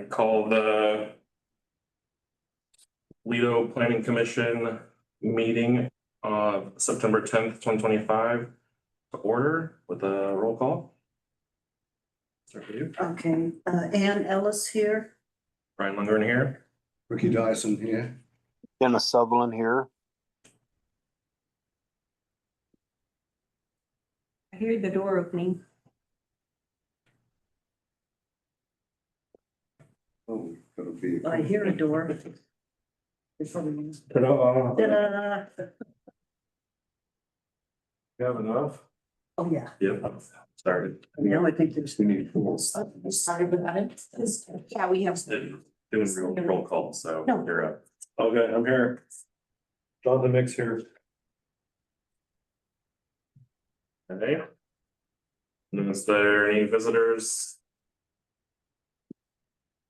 call the Toledo Planning Commission meeting of September 10th, 2025 to order with a roll call. Start with you. Okay, Ann Ellis here. Brian Lundgren here. Ricky Dyson here. Dennis Sutherland here. I hear the door opening. Oh, gotta be. I hear a door. Ta-da. Ta-da. You have enough? Oh, yeah. Yep, started. Now I think there's. We need four. Sorry about it. Yeah, we have. Doing roll call, so No. you're up. Okay, I'm here. John the Mix here. Okay. And is there any visitors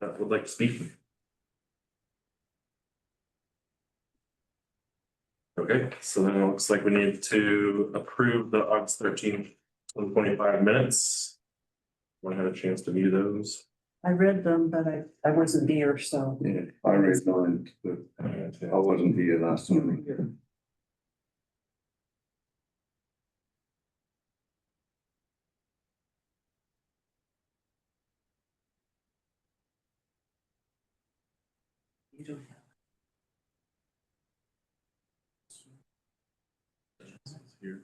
that would like to speak? Okay, so then it looks like we need to approve the August 13th, 2025 minutes. Want to have a chance to view those? I read them, but I wasn't here, so. Yeah, I read mine, but I wasn't here last time. You don't have. Here.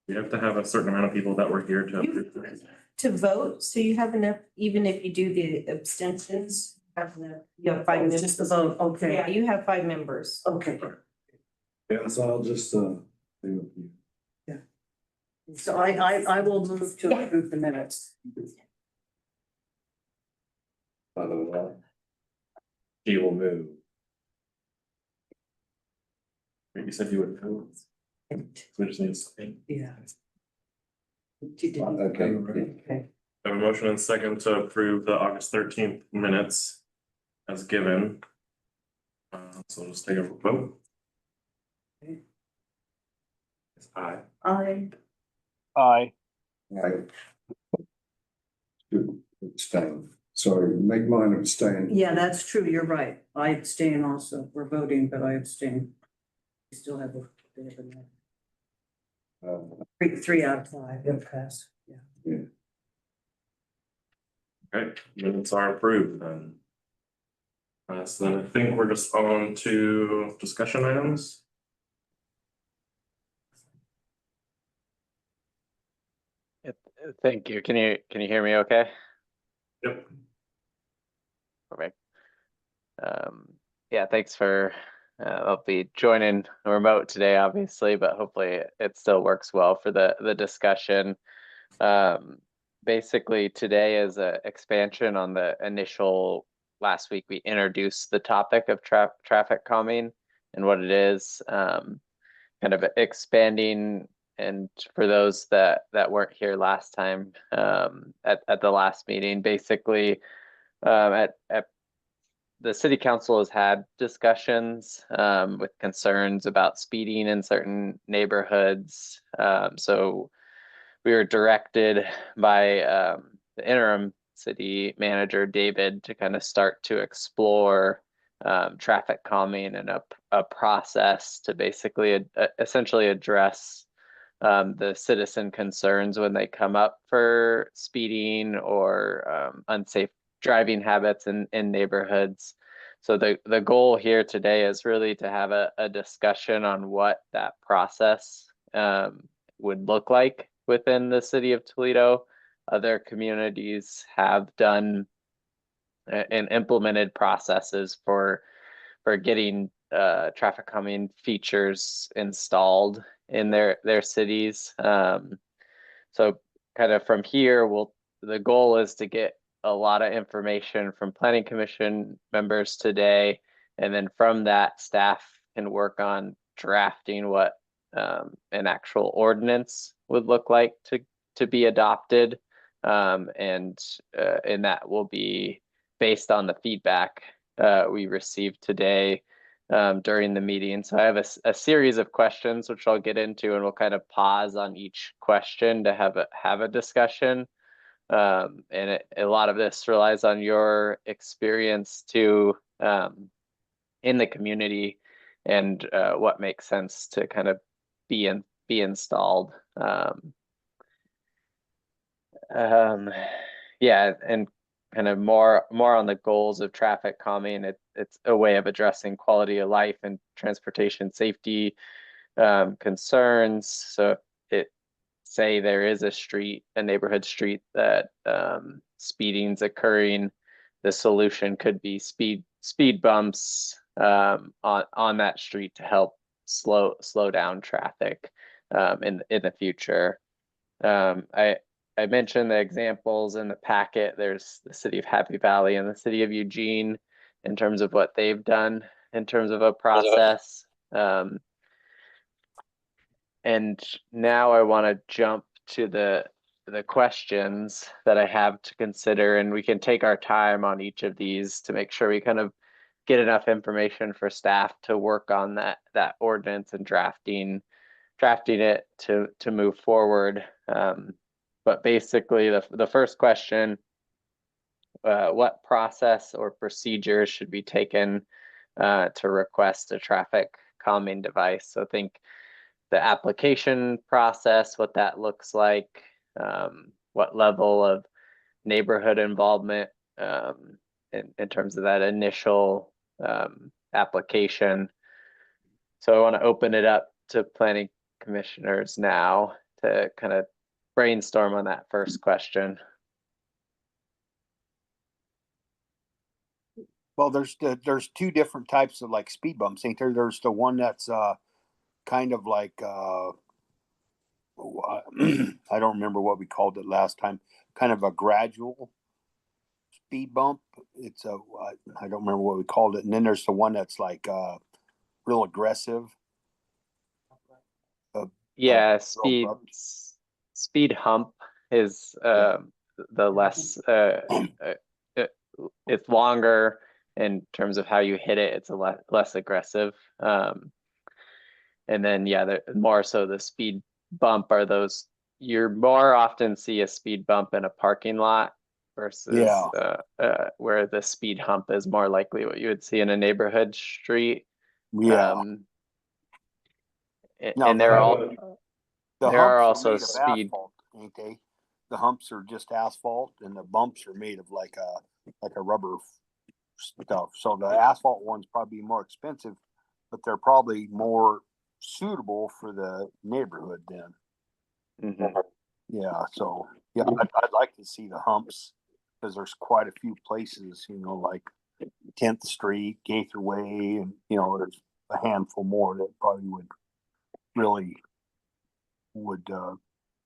You have to have a certain amount of people that were here to approve this. To vote, so you have enough, even if you do the abstentions, you have five It's members. just the vote, Yeah, okay, you have five members. okay. Yeah, so I'll just, stay with you. So I will move to Yeah. approve the minutes. By the way. She will move. You said you would move. We just need to say. Yeah. Okay. Okay. I have a motion and second to approve the August 13th minutes as given. So we'll just take a vote. Okay. It's aye. I, Aye. Right. Good, abstain. Sorry, make mine abstain. yeah, that's true, you're right. I abstain also. We're voting, but I abstain. We still have a. Three out of five, it passed, yeah. Okay, minutes are approved then. So then I think we're just on to discussion items. Thank you. Can you hear me okay? Yep. Perfect. Yeah, thanks for I'll be joining remote today, obviously, but hopefully it still works well for the discussion. Basically today is an expansion on the initial. Last week we introduced the topic of traffic calming and what it is, kind of expanding. And for those that weren't here last time, at the last meeting, basically, at the city council has had discussions with concerns about speeding in certain neighborhoods. So we were directed by the interim city manager, David, to kind of start to explore traffic calming and a process to basically essentially address the citizen concerns when they come up for speeding or unsafe driving habits in neighborhoods. So the goal here today is really to have a discussion on what that process would look like within the city of Toledo. Other communities have done and implemented processes for getting traffic calming features installed in their cities. So kind of from here, the goal is to get a lot of information from planning commission members today, and then from that, staff can work on drafting what an actual ordinance would look like to be adopted, and that will be based on the feedback we received today. during the meeting. So I have a series of questions which I'll get into, and we'll kind of pause on each question to have a discussion. And a lot of this relies on your experience too, in the community, and what makes sense to kind of be installed. Yeah, and kind of more on the goals of traffic calming. It's a way of addressing quality of life and transportation safety concerns. So it say there is a neighborhood street that speeding's occurring, the solution could be speed bumps on that street to help slow down traffic in the future. I mentioned the examples in the packet. There's the city of Happy Valley and the city of Eugene in terms of what they've done in terms of a process. And now I want to jump to the questions that I have to consider, and we can take our time on each of these to make sure we kind of get enough information for staff to work on that ordinance and drafting it to move forward. But basically, the first question, what process or procedures should be taken to request a traffic calming device? So think the application process, what that looks like, what level of neighborhood involvement in terms of that initial application. So I want to open it up to planning commissioners now to kind of brainstorm on that first question. Well, there's two different types of like speed bumps, ain't there? There's the one that's kind of like I don't remember what we called it last time. Kind of a gradual speed bump. It's a I don't remember what we called it. And then there's the one that's like real aggressive. Yeah, speed hump is the less it's longer in terms of how you hit it. It's a less aggressive. And then yeah, more so the speed bump are those you more often see a speed bump in a parking lot versus where the speed hump is more likely what you would see in a neighborhood street. Yeah. And they're all there are also speed asphalt, ain't they? The humps are just asphalt, and the bumps are made of like a rubber stuff. So the asphalt ones probably more expensive, but they're probably more suitable for the neighborhood then. Mm-hmm. Yeah. So yeah, I'd like to see the humps because there's quite a few places, like 10th Street, Gaither Way, and there's a handful more that probably would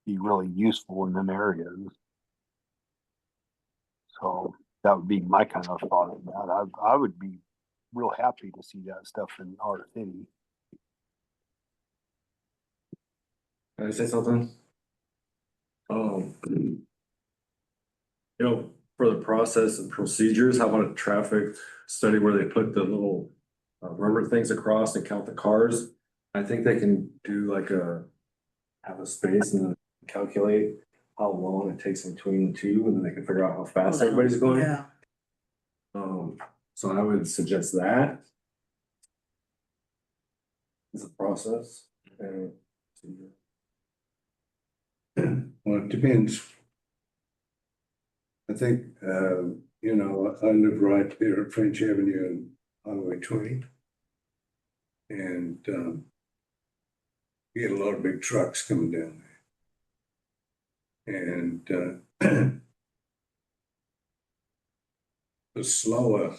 be really useful in them areas. So that would be my kind of thought on that. I would be real happy to see that stuff in our city. Can I say something? For the process and procedures, how about a traffic study where they put the little rubber things across and count the cars? I think they can do like have a space and then calculate how long it takes between the two, and then they can figure out how fast everybody's going. Yeah. So I would suggest that as a process. Well, it depends. I think, I live right there at French Avenue and Highway 20. And we get a lot of big trucks coming down there. And the slower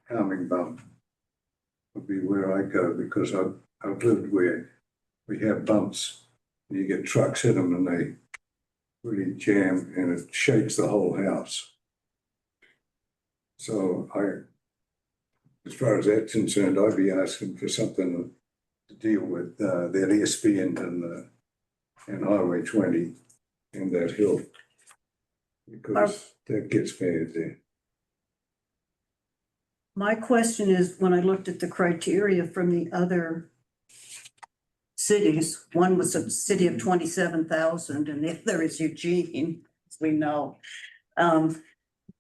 calming bump would be where I go, because I've lived where we have bumps and you get trucks hit them and they really jam and it shakes the whole house. So as far as that's concerned, I'd be asking for something to deal with that ESP and Highway 20 and that hill, because that gets bad there. My question is, when I looked at the criteria from the other cities, one was a city of 27,000 and the other is Eugene, as we know.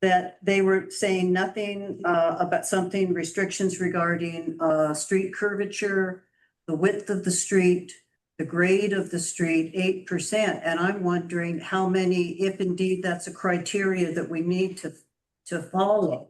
That they were saying nothing about something, restrictions regarding street curvature, the width of the street, the grade of the street, 8%. And I'm wondering how many, if indeed that's a criteria that we need to follow,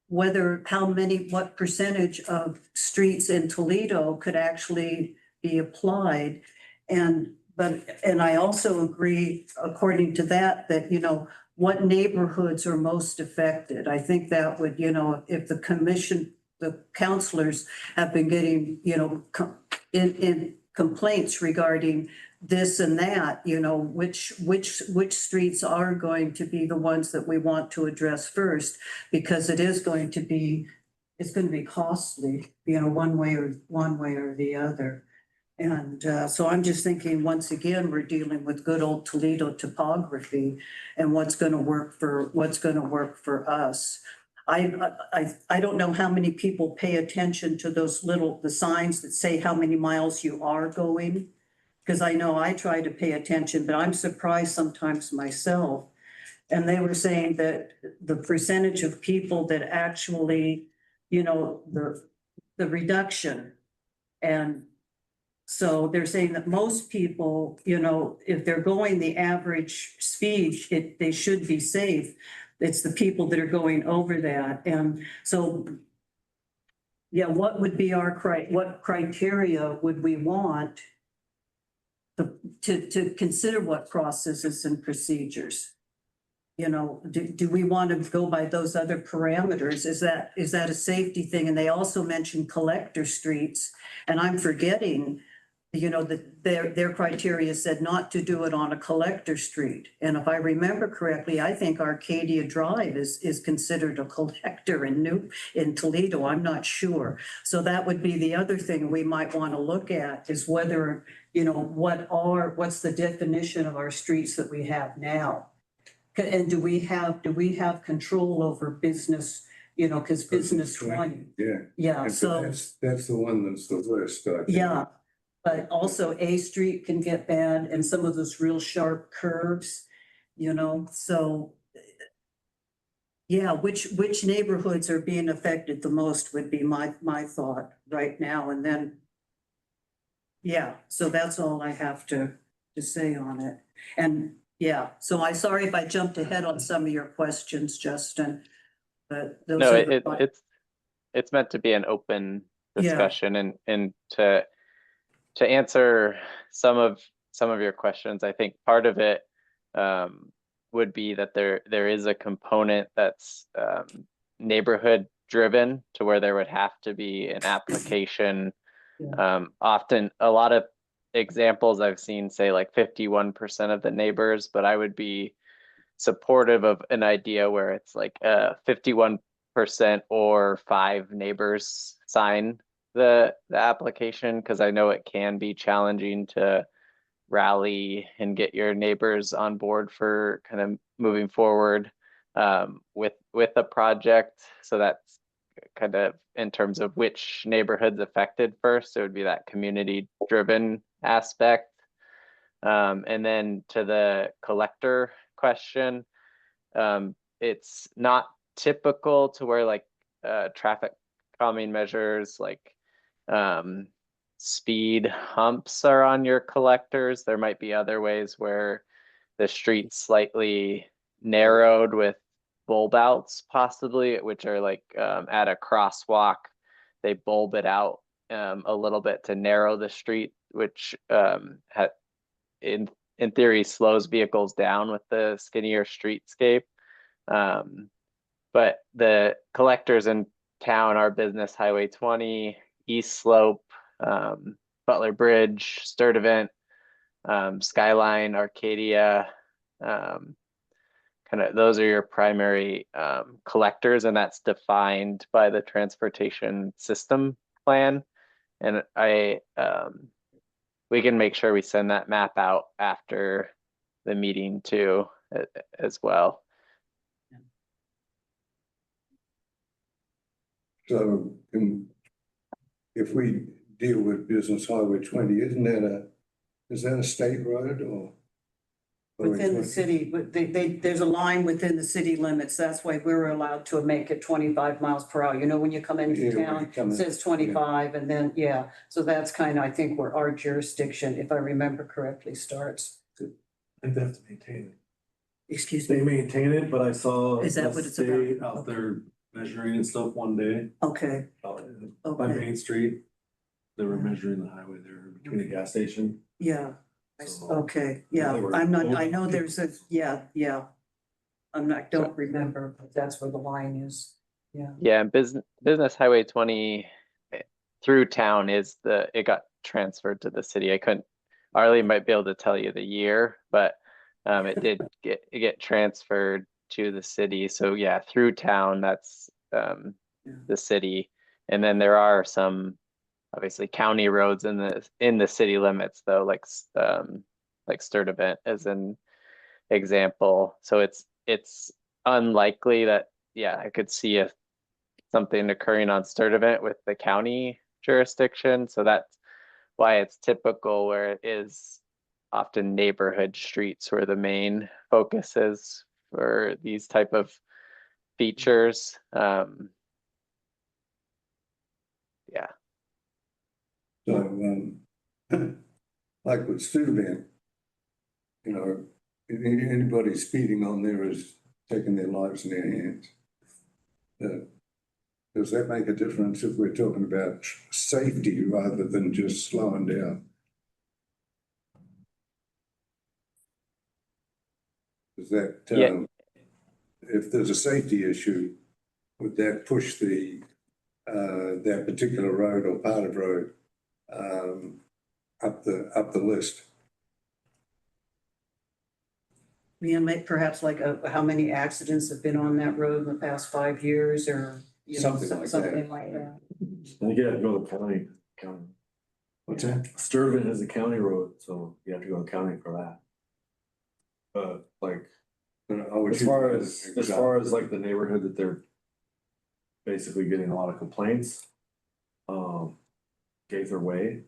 whether, how many, what percentage of streets in Toledo could actually be applied. And I also agree, according to that, you know, what neighborhoods are most affected. I think that would, you know, if the commission, the counselors have been getting, you know, in complaints regarding this and that, you know, which streets are going to be the ones that we want to address first, because it is going to be, it's going to be costly, you know, one way or the other. And so I'm just thinking, once again, we're dealing with good old Toledo topography and what's going to work for us. I don't know how many people pay attention to the signs that say how many miles you are going. Because I know I try to pay attention, but I'm surprised sometimes myself. And they were saying that the percentage of people that actually, you know, the reduction. And so they're saying that most people, you know, if they're going the average speed, they should be safe. It's the people that are going over that. And so, yeah, what would be what criteria would we want to consider what processes and procedures? You know, do we want to go by those other parameters? Is that a safety thing? And they also mentioned collector streets, and I'm forgetting, you know, that their criteria said not to do it on a collector street. And if I remember correctly, I think Arcadia Drive is considered a collector in Toledo. I'm not sure. So that would be the other thing we might want to look at, is whether, you know, what's the definition of our streets that we have now? And do we have control over business, you know, because business 20, Yeah. yeah, And so, that's the one that's the worst. I think. yeah. But also A Street can get bad, and some of those real sharp curves, you know, so. Yeah, which neighborhoods are being affected the most would be my thought right now, and then. Yeah, so that's all I have to say on it. And yeah, so I'm sorry if I jumped ahead on some of your questions, Justin. But those No, are the. it's meant to be an open Yeah. discussion, and to answer some of your questions, I think part of it would be that there is a component that's neighborhood driven, to where there would have to be an application. Often a lot of examples I've seen say like 51% of the neighbors, but I would be supportive of an idea where it's like 51% or 5 neighbors sign the application, because I know it can be challenging to rally and get your neighbors on board for kind of moving forward with a project. So that's kind of in terms of which neighborhoods affected first. It would be that community driven aspect. And then to the collector question, it's not typical to where like traffic calming measures like speed humps are on your collectors. There might be other ways where the street's slightly narrowed with bulb outs possibly, which are like at a crosswalk, they bulb it out a little bit to narrow the street, which in theory slows vehicles down with the skinnier streetscape. But the collectors in town are Business Highway 20, East Slope, Butler Bridge, Sturtevant, Skyline, Arcadia. Kind of those are your primary collectors, and that's defined by the transportation system plan. And we can make sure we send that map out after the meeting too, as well. So, if we deal with Business Highway 20, is that a state road or? Within the 20? city, but there's a line within the city limits. That's why we're allowed to make it 25 miles per hour. You know, when you come into Yeah, when you town, come it in, says 25 and then, yeah. So that's kind of, I think, where our jurisdiction, if I remember correctly, starts. I think they have to maintain it. Excuse They me. maintain it, but I saw Is that a what it's state about? out there measuring and stuff one day, Okay, by okay, Main Street. They were measuring the highway there between the gas station. yeah, So, okay, yeah. They were- I'm not, I know there's a, yeah, yeah. Don't remember, but that's where the line is. Yeah. Yeah, and business highway 20 through town it got transferred to the city. I couldn't, Arlie might be able to tell you the year, but it did get transferred to the city. So yeah, through town, that's the city. And then there are some obviously county roads in the city limits though, like Sturtevant as an example. So it's unlikely that, yeah, I could see something occurring on Sturtevant with the county jurisdiction. So that's why it's typical where it is often neighborhood streets where the main focus is for these type of features. Yeah. So, like with Steuben, you know, anybody speeding on there is taking their lives in their hands. Does that make a difference if we're talking about safety rather than just slowing down? Does that, Yeah. if there's a safety issue, would that push that particular road or part of road, up the list? Yeah, perhaps like how many accidents have been on that road in the past 5 years or, you know, Something like that. something like that. I think you have to go to the county. What's that? Sturtevant is a county road, so you have to go to county for that. But like, as far as like the neighborhood that they're basically getting a lot of complaints, Gaither Way.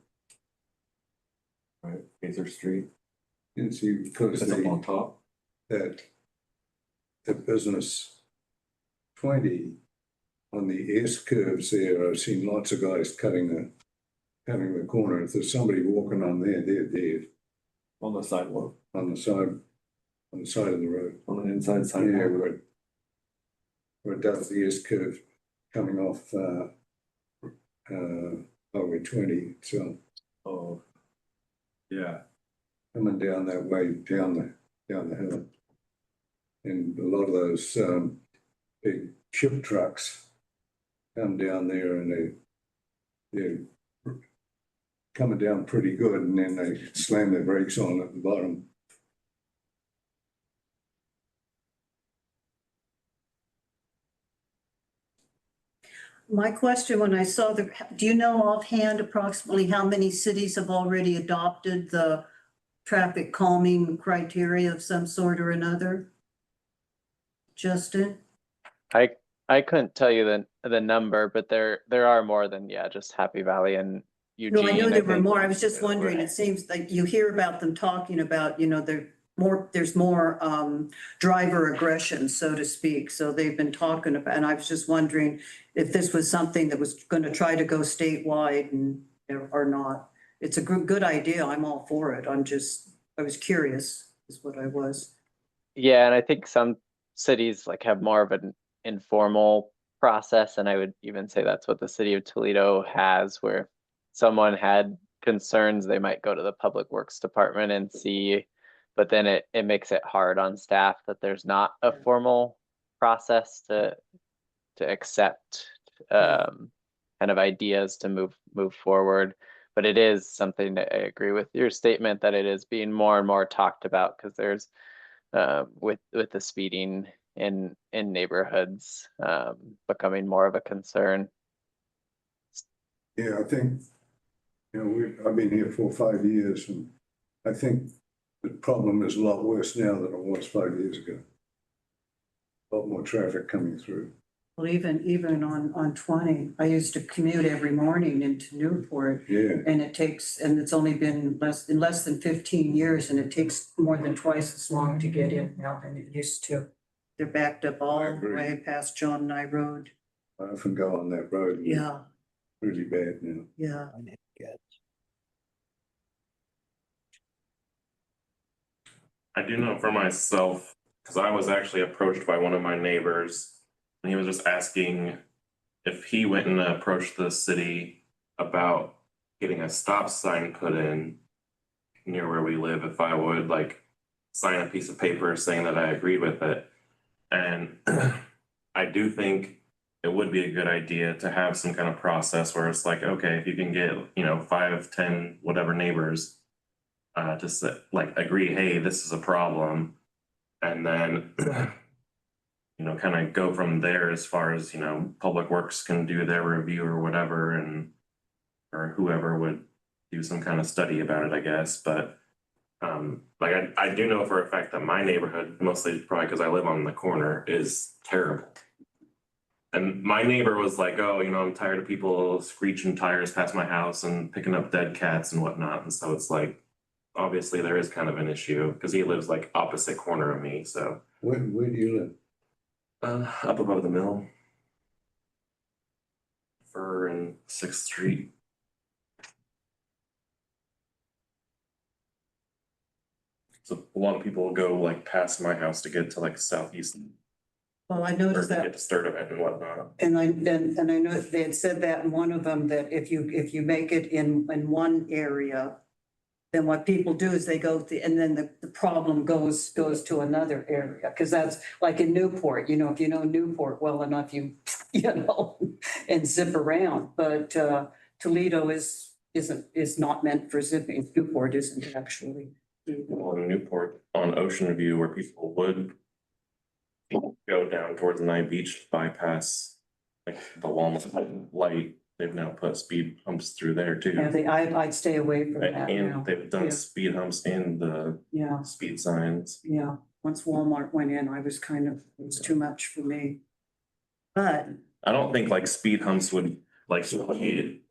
Right, Gaither Street, And see, because it's up on top. that the business 20 on the S curves there, I've seen lots of guys cutting the corner. If there's somebody walking on there, they're dead On the sidewalk, on the side of the road. on the inside Yeah, sidewalk. where it does the S curve coming off Highway 20. So Oh, yeah, coming down that way, down the hill. And a lot of those big chip trucks come down there and they're coming down pretty good, and then they slam their brakes on at the bottom. My question when I saw do you know offhand approximately how many cities have already adopted the traffic calming criteria of some sort or another? Justin? I couldn't tell you the number, but there are more than, yeah, just Happy Valley and No, I know Eugene, there were think. more. I was just wondering, it seems like you hear about them talking about, you know, there's more driver aggression, so to speak. So they've been talking about, and I was just wondering if this was something that was going to try to go statewide and or not. It's a good idea. I'm all for it. I was curious is what I was. Yeah, and I think some cities like have more of an informal process, and I would even say that's what the city of Toledo has, where if someone had concerns, they might go to the Public Works Department and see, but then it makes it hard on staff that there's not a formal process to accept kind of ideas to move forward. But it is something that I agree with your statement that it is being more and more talked about because there's with the speeding in neighborhoods becoming more of a concern. Yeah, I think, you know, I've been here for 5 years, and I think the problem is a lot worse now than it was 5 years ago. A lot more traffic coming through. Well, even on 20, I used to commute every morning into Newport. Yeah, And it's only been less than 15 years, and it takes more than twice as long to get in now than it used to. They're backed up all the agree. way past John Nye Road. I often go on that road. and it's Yeah, really bad now. yeah. I do know for myself, because I was actually approached by one of my neighbors, and he was just asking if he went and approached the city about getting a stop sign put in near where we live, if I would like sign a piece of paper saying that I agreed with it. And I do think it would be a good idea to have some kind of process where it's like, okay, if you can get, 5, 10, whatever neighbors to say, like agree, hey, this is a problem. And then, kind of go from there as far as, Public Works can do their review or whatever, and or whoever would do some kind of study about it, I guess. But like I do know for a fact that my neighborhood, mostly probably because I live on the corner, is terrible. And my neighbor was like, oh, I'm tired of people screeching tires past my house and picking up dead cats and whatnot. And so it's like, obviously there is kind of an issue because he lives like opposite corner of me. So Where do you live? up above the mill. Fur and 6th Street. So a lot of people go like past my house to get to like southeast Well, I or noticed to that. get to Sturtevant and whatnot. And I know they had said that in one of them, that if you make it in one area, then what people do is they go and then the problem goes to another area. Cause that's like in Newport, if you know Newport well enough, and zip around. But Toledo is not meant for zipping. Newport isn't actually. Well, in Newport on Ocean View where people would go down towards Night Beach bypass like the Walmart light. They've now put speed humps through there too. Yeah, I'd stay away from that now. And they've done Yeah. speed humps in the Yeah, speed signs. yeah. Once Walmart went in, it was too much for me. But I don't think like speed humps would like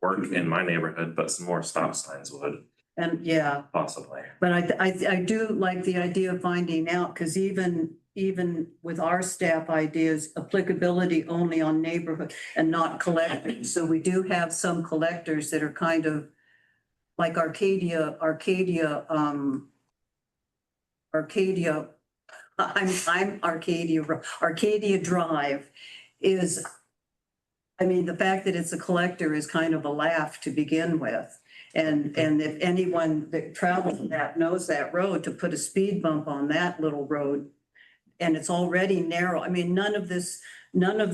work in my neighborhood, but some more stop signs would and yeah, possibly. but I do like the idea of finding out, because even with our staff ideas, applicability only on neighborhood and not collectors. So we do have some collectors that are kind of like Arcadia, I'm Arcadia Drive is, I mean, the fact that it's a collector is kind of a laugh to begin with. And if anyone that travels that knows that road, to put a speed bump on that little road, and it's already narrow, I mean, none of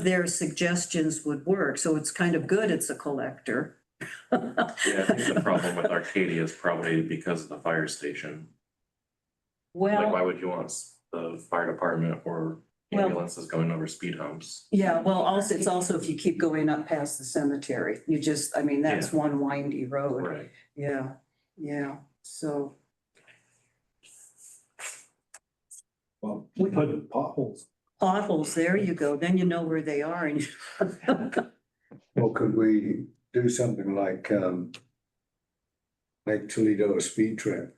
their suggestions would work, so it's kind of good it's a collector. Yeah, I think the problem with Arcadia is probably because of the fire station. Like, why Well, would you want the fire department or Well- ambulances going over speed humps? yeah, well, it's also if you keep going up past the cemetery, that's one windy road. Right. Yeah, so. Well, we put potholes. Potholes, there you go, then you know where they are and. Or could we do something like make Toledo a speed trap?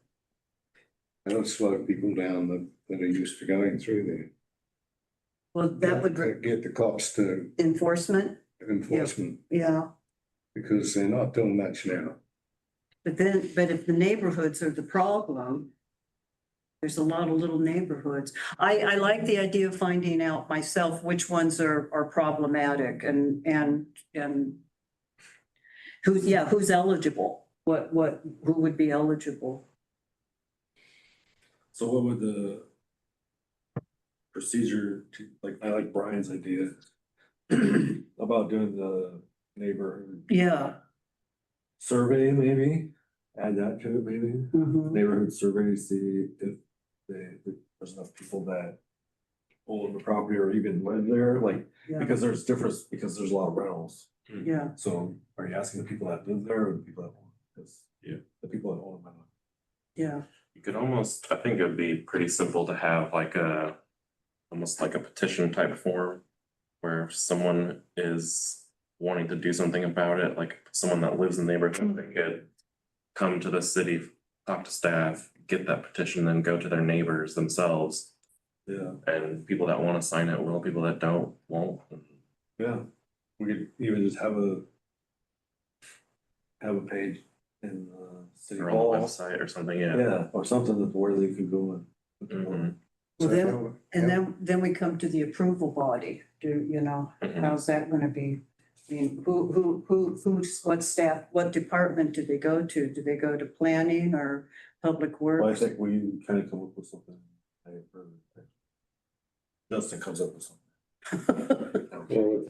That'll slow people down that are used to going through there. Well, that would, Get the cops to enforcement, enforcement, yeah, because they're not doing much now. but if the neighborhoods are the problem, there's a lot of little neighborhoods. I like the idea of finding out myself which ones are problematic and who's eligible, who would be eligible. So what would the procedure I like Brian's idea about doing the neighborhood Yeah. survey, maybe, add that to it, maybe. Mhm. Neighborhood survey, see if there's enough people that own the property or even live there, Yeah, because there's a lot of rentals. yeah, So are you asking the people that live there or the people that own? Because the people that own them. yeah. You could almost, I think it'd be pretty simple to have like almost like a petition type form where if someone is wanting to do something about it, like someone that lives in the neighborhood, they could come to the city, talk to staff, get that petition, then go to their neighbors themselves. Yeah, And people that want to sign it will, people that don't, won't. yeah. We could even just have a page in City Or on Hall. the website or something, yeah. Yeah, or something that where they could go and. put their Mhm. Well, So then, how- and then we come to the approval body. Mhm. How's that gonna be? I mean, what staff, what department do they go to? Do they go to planning or public Well, I works? think we kind of come up with something. Justin comes up with something. Well,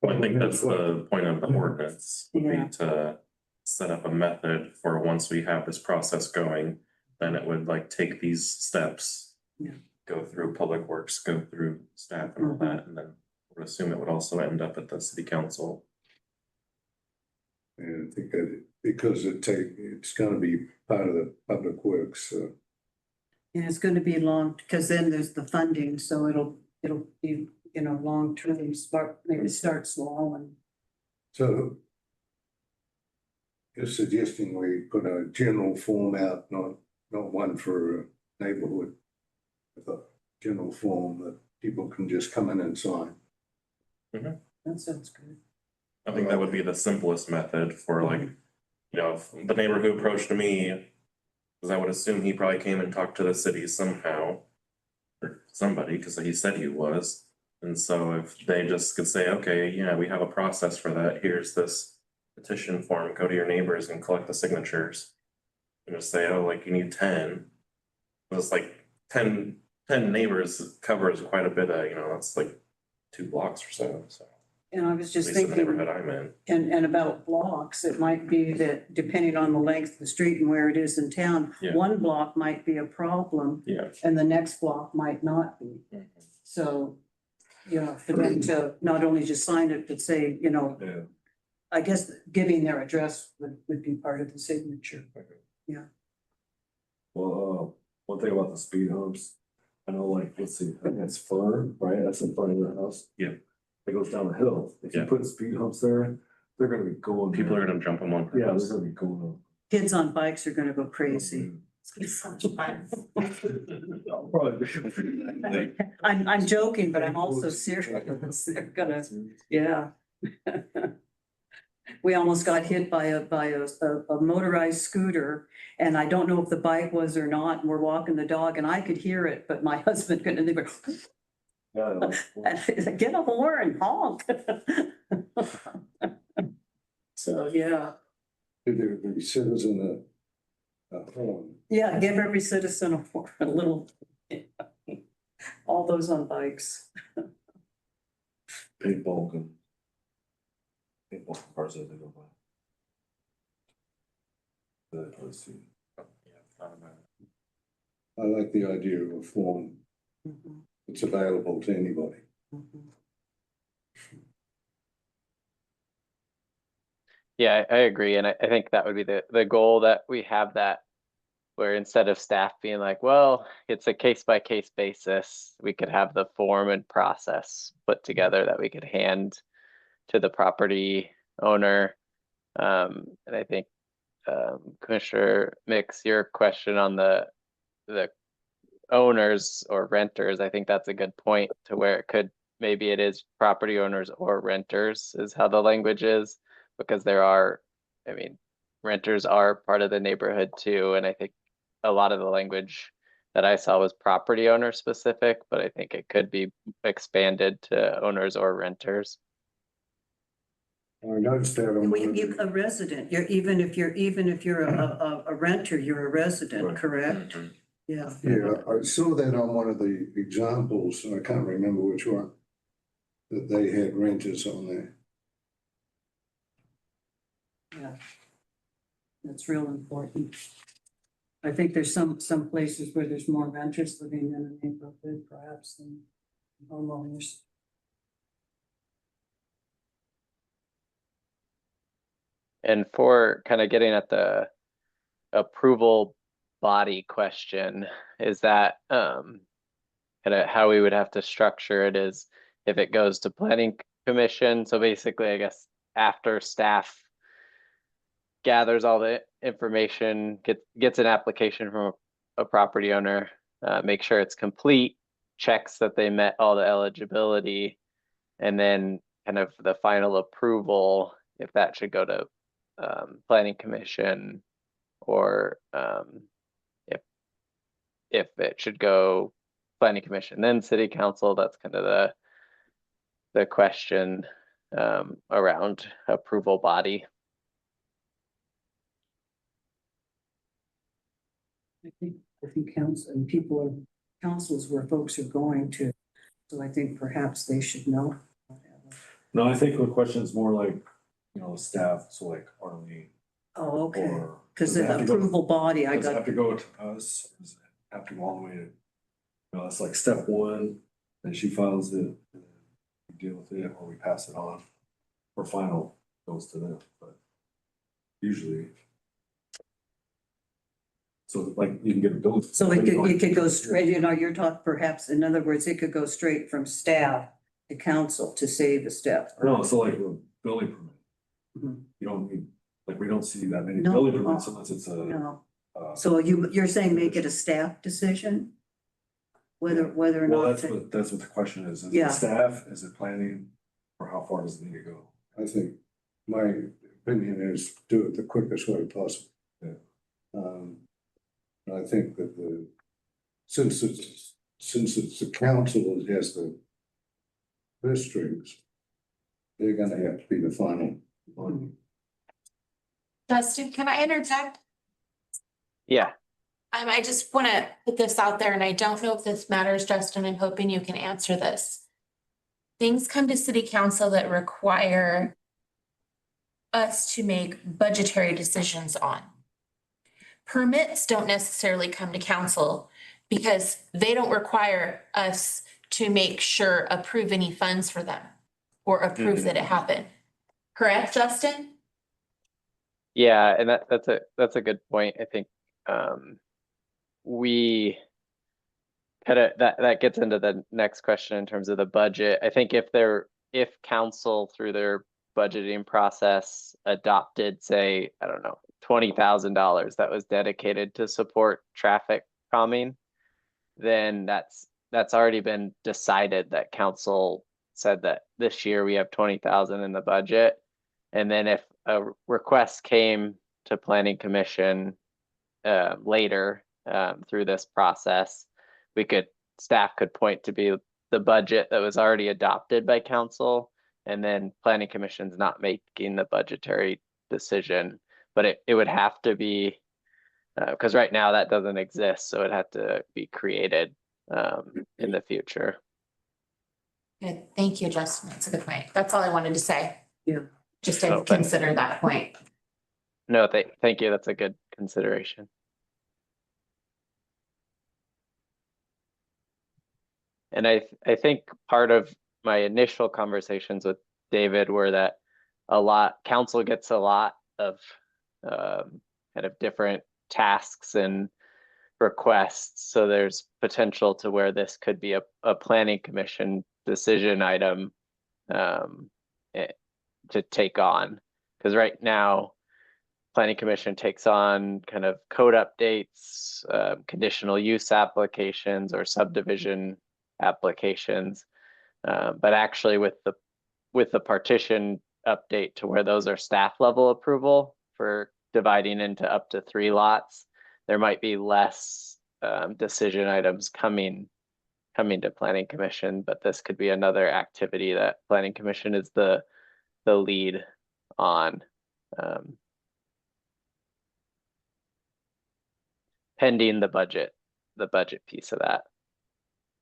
Well, I think that's the point of the ordinance, would Yeah. be to set up a method for once we have this process going, then it would like take these steps. Yeah. Go through public works, go through staff and all Mhm. that, and then I would assume it would also end up at the city council. And I think that because it's gonna be part of the public works, so. And it's gonna be long, because then there's the funding, so it'll be, long term, maybe start small and. So you're suggesting we put a general form out, not one for a neighborhood. With a general form that people can just come in and sign. That sounds good. I think that would be the simplest method for like, if the neighbor who approached me, because I would assume he probably came and talked to the city somehow. Or somebody, because he said he was. And so if they just could say, okay, yeah, we have a process for that, here's this petition form, go to your neighbors and collect the signatures. And just say, oh, like you need 10. It's like 10 neighbors covers quite a bit of, that's like 2 blocks or so, so. And I was At just least in the thinking, neighborhood I'm in. and about blocks, it might be that depending on the length of the street and where it is in town, Yeah. one block might be a problem Yeah. and the next block might not be. So, for them to not only just sign it, but say, Yeah. I guess giving their address would be part of the signature. Well, one thing about the speed humps, I know like, let's see, I think that's Fern, right? That's in front of their house. Yeah. It goes down the hill. If you Yeah. put speed humps there, they're gonna be going. People there. are gonna jump on one Yeah, they're purpose. gonna be going. Kids on bikes are gonna go crazy. It's gonna be such fun. I'll probably be- I'm joking, but I'm also serious. They're gonna, yeah. We almost got hit by a motorized scooter, and I don't know if the bike was or not, and we're walking the dog, and I could hear it, but my husband couldn't, and they were, Yeah, like, and get a horn, honk. So, yeah, The citizen a horn. yeah, give every citizen a horn, a little, all those on bikes. paintball gun. Paintball cars as they go by. Let's see. I like the idea of a form Mhm, that's available to anybody. mhm. Yeah, I agree, and I think that would be the goal, that we have that, where instead of staff being like, well, it's a case by case basis, we could have the form and process put together that we could hand to the property owner. And I think, Commissioner Mix, your question on the owners or renters, I think that's a good point, to where maybe it is property owners or renters is how the language is, because renters are part of the neighborhood too, and I think a lot of the language that I saw was property owner specific, but I think it could be expanded to owners or renters. I noticed that on one of You, the- a resident, even if you're a renter, you're a resident, Right. correct? Mhm. Yeah. Yeah, I saw that on one of the examples, and I can't remember which one. That they had renters on there. Yeah. That's real important. I think there's some places where there's more renters living in a neighborhood perhaps than homeowners. And for kind of getting at the approval body question, is that kind of how we would have to structure it is if it goes to planning commission. So basically, I guess after staff gathers all the information, gets an application from a property owner, make sure it's complete, checks that they met all the eligibility, and then kind of the final approval, if that should go to planning commission, or if it should go planning commission, then city council. That's kind of the question around approval body. I think council and people are, councils where folks are going to, so I think perhaps they should know. No, I think the question is more like, you know, staff, so like Arlene. Oh, okay, Or because does it the have to go- approval body, I Does it got, have to go to us, or does it have to go all the way to? You know, it's like step one, and she files it, and then we deal with it, or we pass it on. Or final goes to them, but usually. So like you can get a bill. so it could go straight, you know, you're talking perhaps, in other words, it could go straight from staff to council to save a step. No, so like a building permit. Mhm. You don't need, like, we don't see that many No, building permits unless it's a, No, uh, so you're saying make it a staff decision? Whether or well, not, that's what the question is. Is Yeah. it staff, is it planning, or how far does it need to go? I think my opinion is do it the quickest way possible. Yeah. And I think that since it's the council that has the purse strings, they're gonna have to be the final one. Justin, can I interject? Yeah. I just want to put this out there, and I don't know if this matters, Justin. I'm hoping you can answer this. Things come to city council that require us to make budgetary decisions on. Permits don't necessarily come to council because they don't require us to make sure approve any funds for them or approve that it happened. Correct, Justin? Yeah, and that's a good point. I think we kind of that gets into the next question in terms of the budget. I think if council through their budgeting process adopted, say, I don't know, $20,000 that was dedicated to support traffic calming, then that's already been decided that council said that this year we have 20,000 in the budget. And then if a request came to planning commission later through this process, staff could point to be the budget that was already adopted by council, and then planning commission's not making the budgetary decision. But it would have to be, because right now that doesn't exist, so it had to be created in the future. Good. Thank you, Justin. That's a good point. That's all I wanted to say. Yeah. Just Oh, to thanks. consider that point. No, thank you. That's a good consideration. And I think part of my initial conversations with David were that council gets a lot of kind of different tasks and requests. So there's potential to where this could be a planning commission decision item to take on. Because right now, planning commission takes on kind of code updates, conditional use applications, or subdivision applications. But actually with the partition update to where those are staff level approval for dividing into up to 3 lots, there might be less decision items coming to planning commission, but this could be another activity that planning commission is the lead on. Pending the budget piece of that.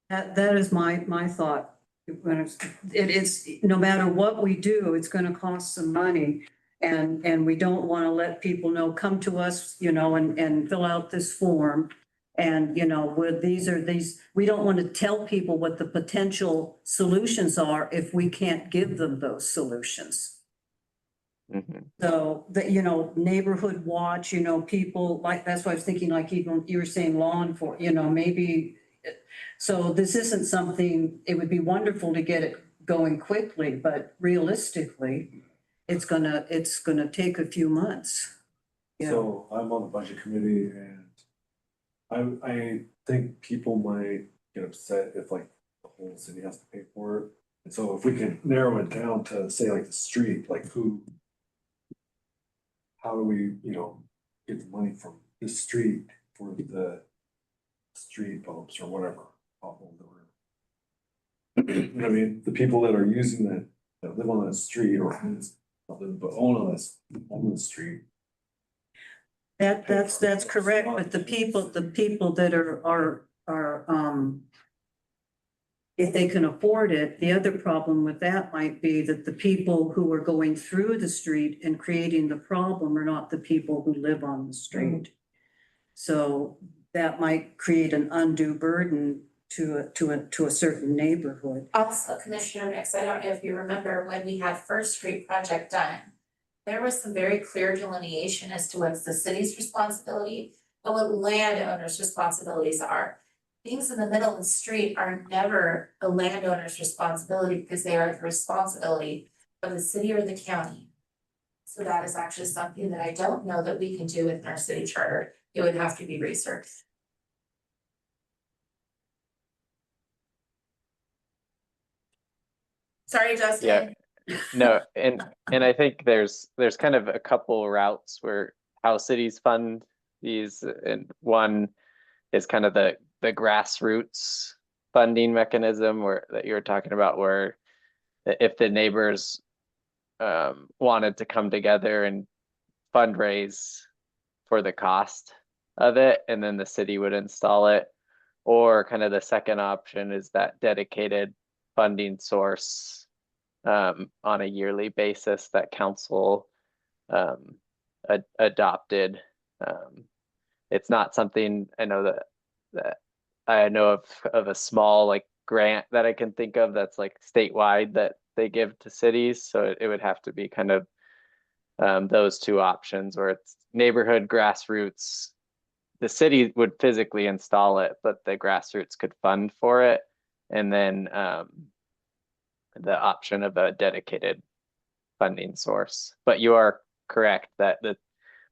that is my thought. It is, no matter what we do, it's gonna cost some money. And we don't want to let people know, come to us, you know, and fill out this form. And, you know, with these, we don't want to tell people what the potential solutions are if we can't give them those solutions. Mhm. So that, you know, neighborhood watch, you know, people like, that's why I was thinking, like, even you were saying law enforcement, you know, maybe. So this isn't something, it would be wonderful to get it going quickly, but realistically, it's gonna take a few months. Yeah, So I'm on the budget committee and I think people might get upset if like the whole city has to pay for it. And so if we can narrow it down to say like the street, like who, how do we, get the money from the street for the street bumps or whatever. You know what I mean? The people that are using that live on that street or not live, but own on the street. that's correct, but the people that if they can afford it, the other problem with that might be that the people who are going through the street and creating the problem are not the people who live on the street. So that might create an undue burden to a certain neighborhood. Also, Commissioner Nix, I don't know if you remember when we had First Street project done. There was some very clear delineation as to what's the city's responsibility and what landowners' responsibilities are. Things in the middle of the street are never the landowner's responsibility because they are the responsibility of the city or the county. So that is actually something that I don't know that we can do within our city charter. It would have to be researched. Sorry, Justin. No, and I think there's kind of a couple routes where how cities fund these, and one is kind of the grassroots funding mechanism where that you were talking about, where if the neighbors wanted to come together and fundraise for the cost of it, and then the city would install it. Or kind of the second option is that dedicated funding source on a yearly basis that council adopted. It's not something I know that I know of a small like grant that I can think of that's like statewide that they give to cities. So it would have to be kind of those two options where it's neighborhood grassroots. The city would physically install it, but the grassroots could fund for it. And then the option of a dedicated funding source. But you are correct that the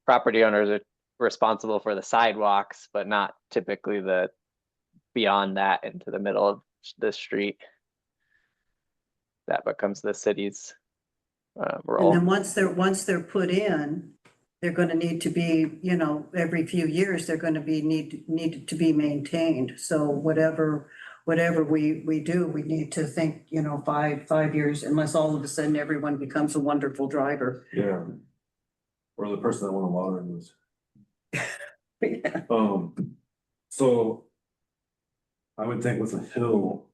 property owners are responsible for the sidewalks, but not typically the beyond that into the middle of the street. That becomes the city's role. And then once they're put in, they're gonna need to be, every few years, they're gonna be needed to be maintained. So whatever we do, we need to think, 5 years, unless all of a sudden everyone becomes a wonderful driver. Yeah. Or the person that won the lottery was. Yeah. So. I would think with a hill,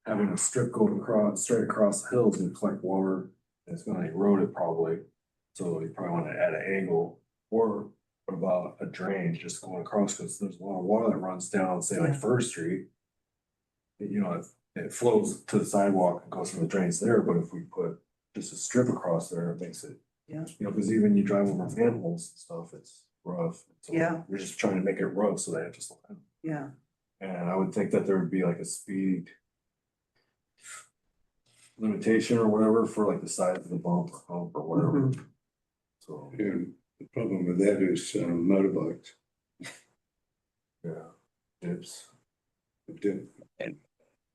having a strip going straight across the hill is gonna collect water. And it's gonna erode it probably. So you probably wanna add an angle, or what about a drain just going across, cause there's a lot of water that runs down, say like Yeah. First Street. It flows to the sidewalk and goes from the drains there, but if we put just a strip across there, it makes it. Yeah. Cause even you drive over manholes and stuff, it's rough. So Yeah. You're just trying to make it rough so they have to slow down. Yeah, And I would think that there would be like a speed limitation or whatever for like the size of the bump or whatever. So, And the problem with that is motorbikes. yeah, dips. It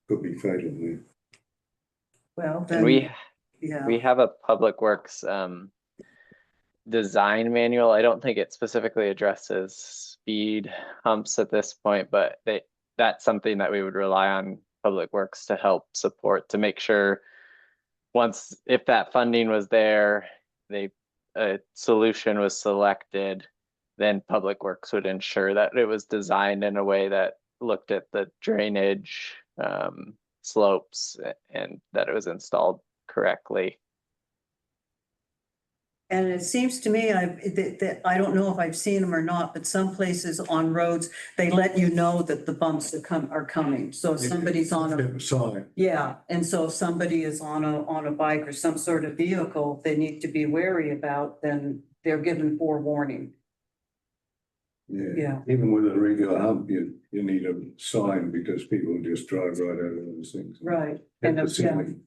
could be fatal there. well, And then, we have a public works design manual. I don't think it specifically addresses speed humps at this point, but that's something that we would rely on public works to help support, to make sure once, if that funding was there, a solution was selected, then public works would ensure that it was designed in a way that looked at the drainage slopes and that it was installed correctly. and it seems to me, that I don't know if I've seen them or not, but some places on roads, they let you know that the bumps are coming. So if somebody's on a, Sign. yeah, and so if somebody is on a bike or some sort of vehicle they need to be wary about, then they're given forewarning. Yeah, Yeah. even with a regular hump, you need a sign because people just drive right over those things. Right. Hit And the ceiling.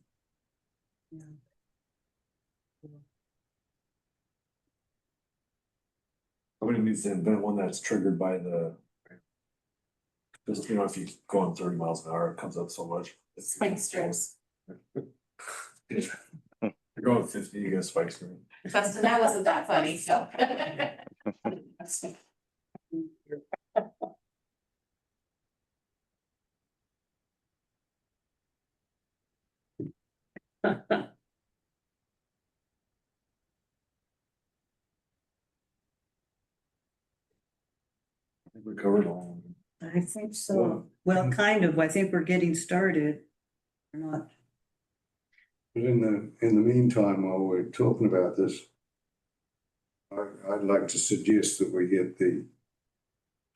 Somebody needs to invent one that's triggered by the. Just, you know, if you go on 30 miles an hour, it comes up so much. Spike strips. You're going 50, you get a spike screen. Justin, that wasn't that funny, so. I think we covered all. I think so. Well, kind of. I think we're getting started. We're not. But in the meantime, while we're talking about this, I'd like to suggest that we get the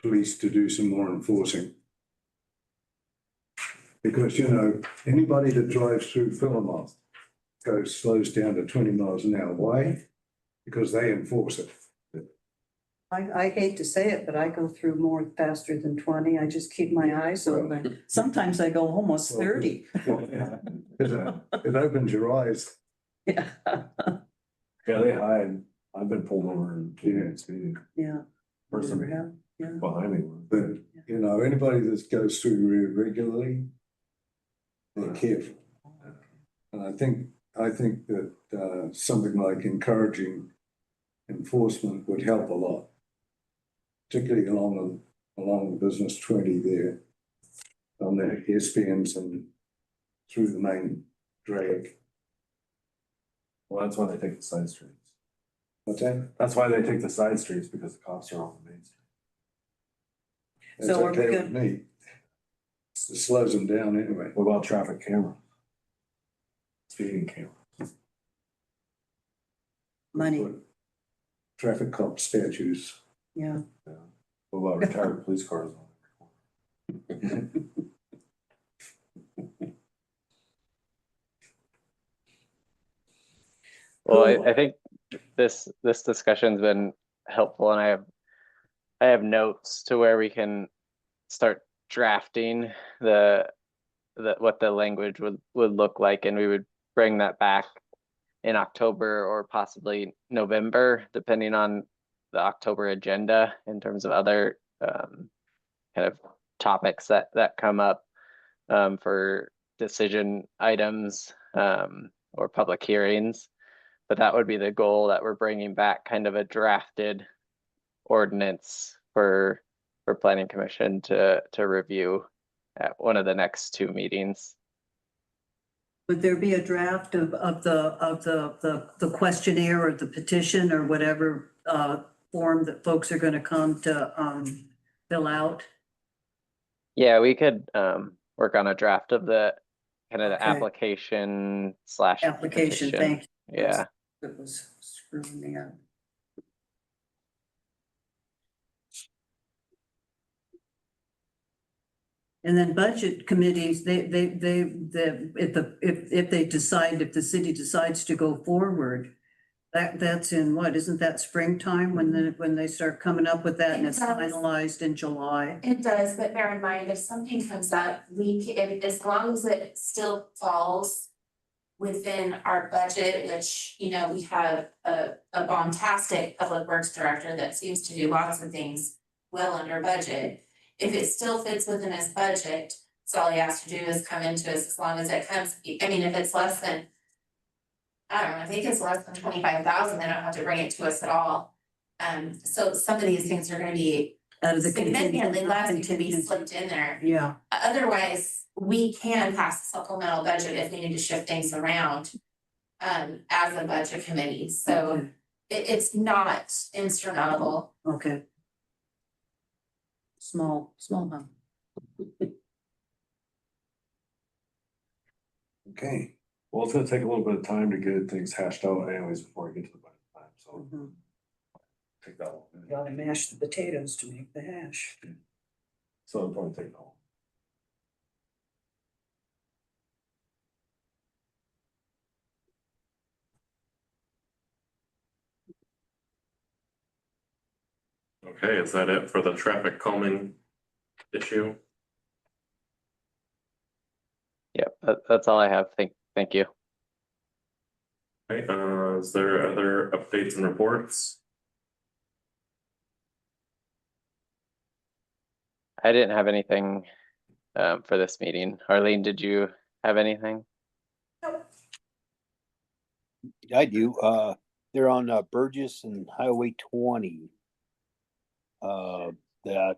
police to do some more enforcing. Because, you know, anybody that drives through Philomont slows down to 20 miles an hour. Why? Because they enforce it. I hate to say it, but I go through more faster than 20. I just keep my eyes open. Sometimes I go almost 30. It opens your eyes. Yeah. Yeah, they hide. I've been pulled over and speeding. Yeah. Person Yeah. behind me. But, you know, anybody that goes through regularly, they're careful. And I think that something like encouraging enforcement would help a lot. Particularly along the business 20 there, on the S-bends and through the main drag. Well, that's why they take the side streets. What's that? That's why they take the side streets, because the cops are on the main street. That's So are we okay good? with me. It slows them down anyway. What about traffic camera? Speeding camera. Money. Traffic cop statues. Yeah. What about retired police cars? Well, Cool. I think this discussion's been helpful, and I have notes to where we can start drafting the what the language would look like, and we would bring that back in October or possibly November, depending on the October agenda in terms of other kind of topics that come up for decision items or public hearings. But that would be the goal, that we're bringing back kind of a drafted ordinance for planning commission to review at one of the next 2 meetings. Would there be a draft of the questionnaire or the petition or whatever form that folks are gonna come to fill out? Yeah, we could work on a draft of the kind of the Okay. application / Application, petition. thank you. Yeah. It was screwing me up. And then budget committees, if they decide, if the city decides to go forward, that's in what, isn't that springtime when they start coming up with that and it's finalized in July? It does, but bear in mind, if something comes up, as long as it still falls within our budget, which, you know, we have a bombastic public works director that seems to do lots of things well under budget. If it still fits within his budget, so all he has to do is come into us as long as it comes, I mean, if it's less than, I don't know, I think it's less than 25,000, they don't have to bring it to us at all. So some of these things are gonna be Out of the significantly less, it could be contingency. slipped in there. Yeah, Otherwise, we can pass a supplemental budget if we need to shift things around as a budget committee, so it's not insurmountable. okay. Small, huh? Okay. Well, it's gonna take a little bit of time to get things hashed out anyways before we get to the budget time, so take that one. Gotta mash the potatoes to make the hash. So it'll probably take that one. Okay, is that it for the traffic calming issue? Yep, that's all I have. Thank you. Okay, is there other updates and reports? I didn't have anything for this meeting. Arlene, did you have anything? I do, they're on Burgess and Highway 20. That,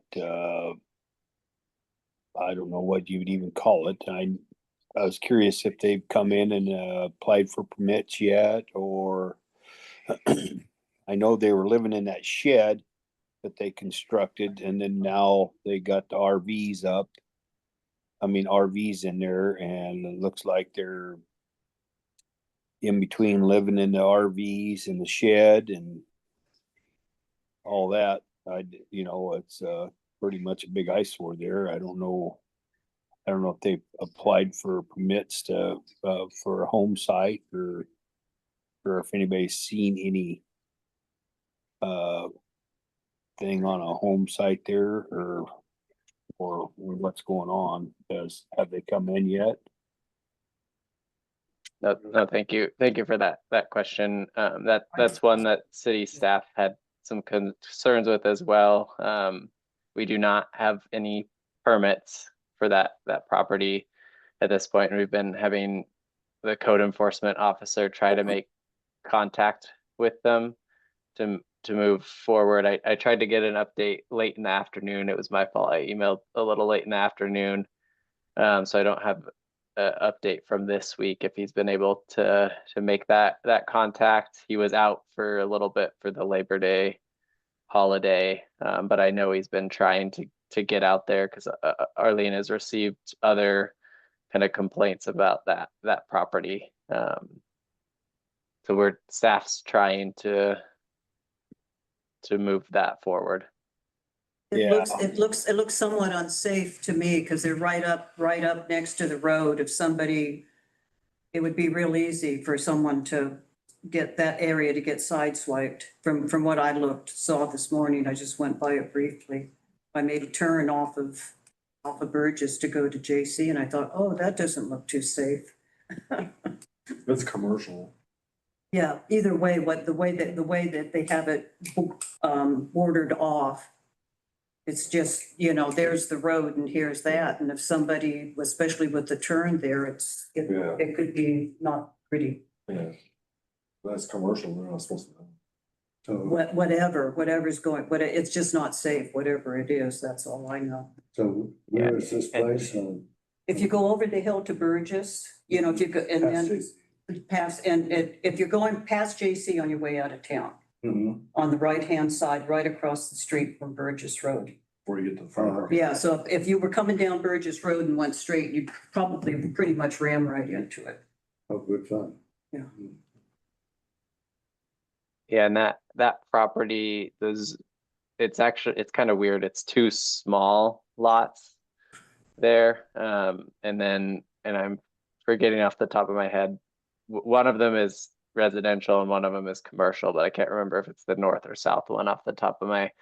I don't know what you would even call it. I was curious if they've come in and applied for permits yet, or I know they were living in that shed that they constructed, and then now they got the RVs up. I mean, RVs in there, and it looks like they're in between living in the RVs and the shed and all that. It's pretty much a big eyesore there. I don't know if they applied for permits to for a home site, or if anybody's seen any thing on a home site there, or what's going on. Have they come in yet? No, thank you. Thank you for that question. That's one that city staff had some concerns with as well. We do not have any permits for that property at this point, and we've been having the code enforcement officer try to make contact with them to move forward. I tried to get an update late in the afternoon. It was my fault. I emailed a little late in the afternoon. So I don't have an update from this week if he's been able to make that contact. He was out for a little bit for the Labor Day holiday, but I know he's been trying to get out there because Arlene has received other kind of complaints about that property. So staff's trying to move that forward. Yeah. It looks somewhat unsafe to me because they're right up next to the road. If somebody, it would be real easy for someone to get that area to get sideswiped from what I saw this morning. I just went by it briefly. I made a turn off of Burgess to go to JC, and I thought, oh, that doesn't look too safe. It's commercial. Yeah, either way, the way that they have it bordered off, it's just, there's the road and here's that. And if somebody, especially with the turn there, Yeah. it could be not pretty. Yeah. That's commercial, they're not supposed to know. So, Whatever's going, it's just not safe, whatever it is, that's all I know. so where is this place on? If you go over the hill to Burgess, if you go, and then if you're going past JC on your way out of town, on the right-hand side, right across the street from Burgess Road. Before you get to the front. Yeah, so if you were coming down Burgess Road and went straight, you'd probably pretty much ram right into it. Oh, good fun. Yeah. Yeah, and that property, it's kind of weird. It's two small lots there. And I'm forgetting off the top of my head, one of them is residential and one of them is commercial, but I can't remember if it's the north or south one off the top of my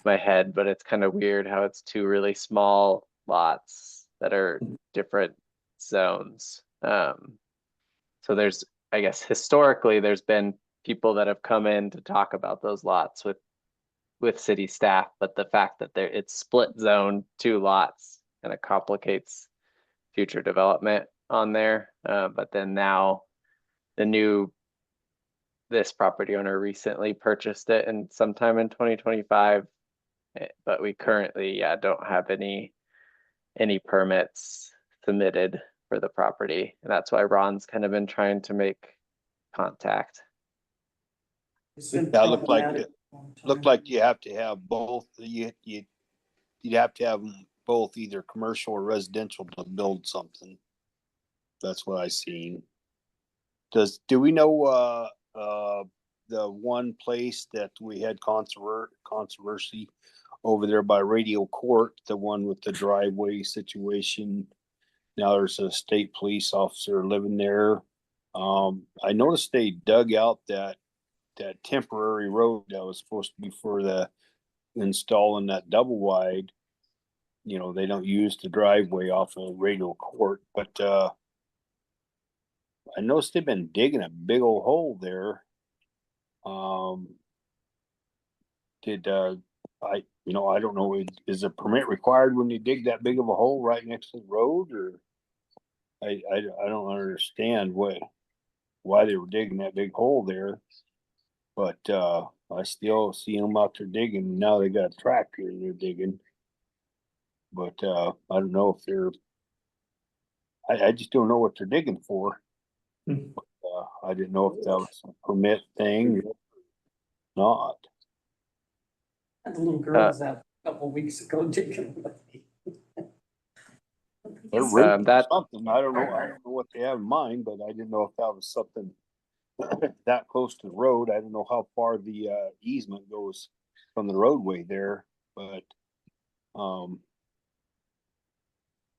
head. But it's kind of weird how it's two really small lots that are different zones. So I guess historically there's been people that have come in to talk about those lots with city staff, but the fact that it's split zone, two lots, kind of complicates future development on there. But then now this property owner recently purchased it and sometime in 2025, but we currently don't have any permits submitted for the property. And that's why Ron's kind of been trying to make contact. That looked like you have to have both. You'd have to have them both, either commercial or residential, to build something. That's what I seen. Do we know the one place that we had controversy over there by Radio Court, the one with the driveway situation? Now there's a state police officer living there. I noticed they dug out that temporary road that was supposed to be for the installing that double wide. They don't use the driveway off of Radio Court, but I noticed they've been digging a big old hole there. you know, I don't know, is a permit required when you dig that big of a hole right next to the road, or? I don't understand why they were digging that big hole there. But, I still see them out there digging. Now they got a tractor and they're digging. But, I don't know if they're, I just don't know what they're digging for. I didn't know if that was a permit thing or not. The little girl was out a couple weeks ago digging. They're ripping that- something. I don't know what they have in mind, but I didn't know if that was something that close to the road. I don't know how far the easement goes from the roadway there, but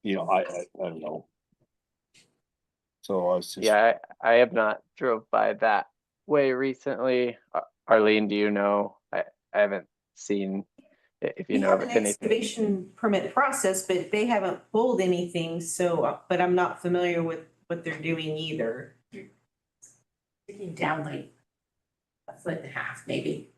you know, I don't know. So I was just, Yeah, I have not drove by that way recently. Arlene, do you know? I haven't seen if you We know have of an anything. excavation permit process, but they haven't pulled anything, so, but I'm not familiar with what they're doing either. Digging down like a foot and a half, maybe.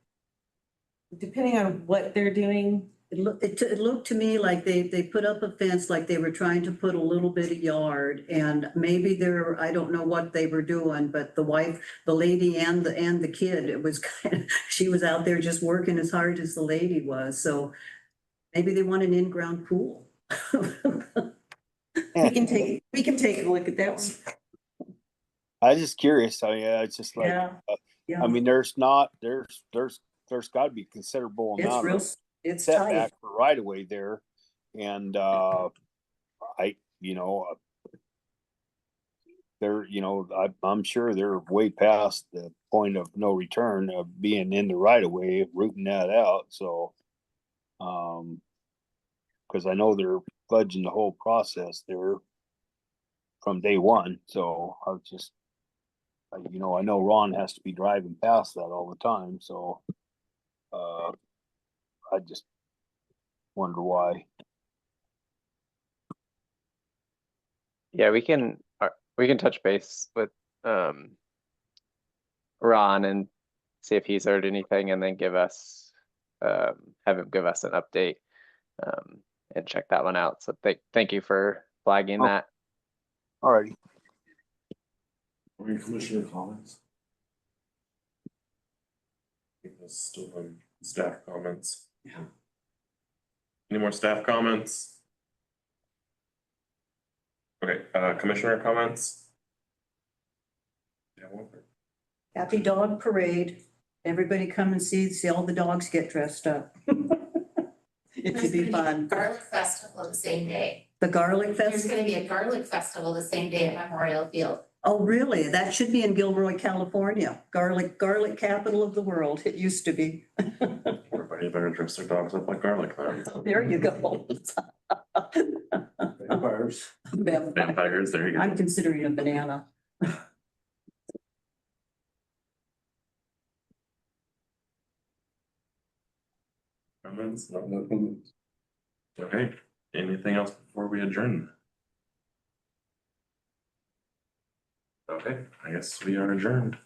Depending on what they're doing, It looked to me like they put up a fence, like they were trying to put a little bit of yard, and maybe I don't know what they were doing, but the wife, the lady and the kid, it was kind of, she was out there just working as hard as the lady was, so maybe they want an in-ground pool. we can take a look at that one. I was just curious. It's just like, Yeah, I mean, there's gotta be considerable it's amount real, of it's tight. setback for right of way there. And, you know, I'm sure they're way past the point of no return of being in the right of way, rooting that out, so. Cause I know they're fudging the whole process there from day one, so I was just, you know, I know Ron has to be driving past that all the time, so. I just wonder why. Yeah, we can touch base with Ron and see if he's heard anything, and then have him give us an update and check that one out. So thank you for flagging Oh. that. Alrighty. Any commissioner comments? I think that's still on staff comments. Yeah. Any more staff comments? Okay, commissioner comments? Yeah, one. Happy Dog Parade. Everybody come and see all the dogs get dressed up. It should be fun. Garlic festival the same day. The garlic There's fest, gonna be a garlic festival the same day at Memorial Field. oh, really? That should be in Gilroy, California. Garlic capital of the world. It used to be. Everybody better dress their dogs up like garlic then. There you go. Vampires. Vampires, there you go. I'm considering a banana. Comments? No. No comments. Okay, anything else before we adjourn? Okay, I guess we are adjourned.